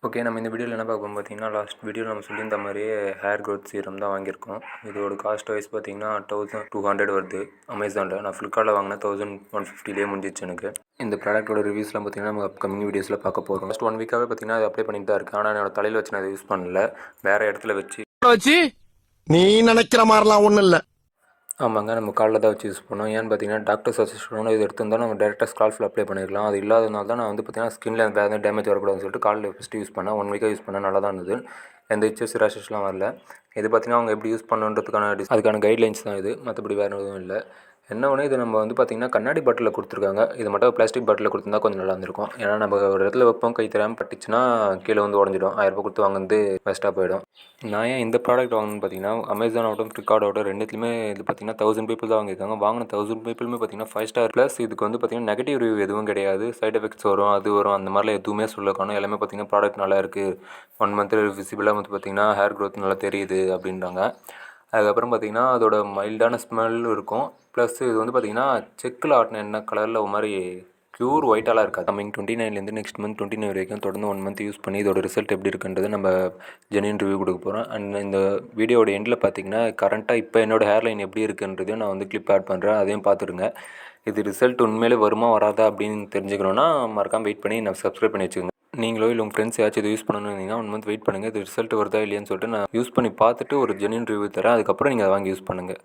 Okay, நம்ம இந்த வீடியோவில் என்ன பார்க்க பார்த்தீங்கன்னா, லாஸ்ட் வீடியோவில் நம்ம சொல்லியிருந்த மாதிரியே ஹேர் க்ரோத் சீரம் தான் வாங்கியிருக்கோம். இதோட காஸ்ட் வைஸ் பார்த்தீங்கன்னா 1200 வருது அமேசானில். நான் ஃப்ளிப்கார்ட்டில் வாங்கினா 1150லேயே முடிஞ்சிச்சு எனக்கு. இந்த ப்ராடக்ட்டோட ரிவ்யூஸ்லாம் பார்த்தீங்கன்னா நம்ம அப்கமிங் வீடியோஸில் பார்க்க போகிறோம். ஃபஸ்ட் 1 வீக்காகவே பார்த்தீங்கன்னா அதை அப்ளை பண்ணிட்டு தான் இருக்கேன். ஆனால் என்னோட தலையில் வச்சு நான் அதை யூஸ் பண்ணல, வேறு இடத்துல வச்சு நீ நினைக்கிற மாதிரிலாம் ஒன்றும் இல்லை. ஆமாங்க, நம்ம காலில் தான் வச்சு யூஸ் பண்ணோம். ஏன்னு பார்த்தீங்கன்னா டாக்டர் சஜஷனோட இது எடுத்திருந்தாலும் நம்ம டேரெக்டாக ஸ்கால்ஃபில் அப்ளை பண்ணிக்கலாம். அது இல்லாதனால தான் நான் வந்து பார்த்தீங்கன்னா ஸ்கின்ல வேறு எதுவும் டேமேஜ் வரக்கூடாதுன்னு சொல்லிட்டு காலில் ஃபஸ்ட்டு யூஸ் பண்ணேன். 1 வீக்காக யூஸ் பண்ணேன், நல்லா தான் இருந்தது. எந்த இச்சஸ் ரேஷஸ்லாம் வரல. இது பார்த்தீங்கன்னா அவங்க எப்படி யூஸ் பண்ணணுன்றதுக்கான அதுக்கான கைட்லைன்ஸ் தான் இது, மற்றபடி வேறு எதுவும் இல்லை. என்ன ஒன்று, இது நம்ம வந்து பார்த்திங்கன்னா கண்ணாடி பாட்டிலில் கொடுத்துருக்காங்க. இது மட்டும் பிளாஸ்டிக் பாட்டிலில் கொடுத்துருந்தா கொஞ்சம் நல்லா இருந்திருக்கும். ஏன்னா நம்ம ஒரு இடத்துல வைப்போம், கை தெரியாமல் பட்டுச்சுன்னா கீழே வந்து உடஞ்சிடும். 1000 ரூபா கொடுத்து வாங்குறது வேஸ்ட்டாக போயிடும். நான் ஏன் இந்த ப்ராடக்ட் வாங்கணும்னு பார்த்தீங்கன்னா, அமேசான் ஆகட்டும் ஃப்ளிப்கார்ட் ஆகட்டும் ரெண்டுத்துலையுமே இது பார்த்தீங்கன்னா 1000 பீப்புள் தான் வாங்கியிருக்காங்க. வாங்கின 1000 பீப்புளுமே பார்த்தீங்கன்னா 5 ஸ்டார் ப்ளஸ். இதுக்கு வந்து பார்த்தீங்கன்னா நெகட்டிவ் ரிவ்யூ எதுவும் கிடையாது. சைட் எஃபெக்ட்ஸ் வரும், அது வரும், அந்த மாதிரிலாம் எதுவுமே சொல்ல காணும். எல்லாமே பார்த்தீங்கன்னா ப்ராடக்ட் நல்லா இருக்குது, 1 மந்த் விசிபிளாக வந்து பார்த்தீங்கன்னா ஹேர் க்ரோத் நல்லா தெரியுது அப்படின்றாங்க. அதுக்கப்புறம் பார்த்திங்கன்னா அதோட மைல்டான ஸ்மெல் இருக்கும். ப்ளஸ் இது வந்து பார்த்திங்கன்னா செக்கில் ஆட்டின என்ன கலரில் ஒரு மாதிரி ப்யூர் ஒயிட்டாலாம் இருக்காது. கம்மிங் 29லேருந்து நெக்ஸ்ட் மந்த் 29 வரைக்கும் தொடர்ந்து 1 மந்த் யூஸ் பண்ணி இதோட ரிசல்ட் எப்படி இருக்குன்றது நம்ம ஜென்யூன் ரிவ்யூ கொடுக்க போகிறோம். அண்ட் இந்த வீடியோட எண்டில் பார்த்திங்கன்னா கரண்ட்டாக இப்போ என்னோடய ஹேர்லைன் எப்படி இருக்குன்றதையும் நான் வந்து கிளிப் ஆட் பண்ணுறேன், அதையும் பார்த்துருங்க. இது ரிசல்ட் உண்மையிலே வருமா வராதா அப்படின்னு தெரிஞ்சுக்கணுன்னா மறக்காமல் வெயிட் பண்ணி நான் சப்ஸ்கிரைப் பண்ணி வச்சுக்கோங்க. நீங்களோ இல்லை உங்கள் ஃப்ரெண்ட்ஸ் ஏதாச்சும் இது யூஸ் பண்ணணும்னு இருந்தீங்கன்னா 1 மந்த் வெயிட் பண்ணுங்கள். இது ரிசல்ட் வருதா இல்லையான்னு சொல்லிட்டு நான் யூஸ் பண்ணி பார்த்துட்டு ஒரு ஜென்யூன் ரிவ்யூ தரேன். அதுக்கப்புறம் நீங்கள் அதை வாங்கி யூஸ் பண்ணுங்கள்.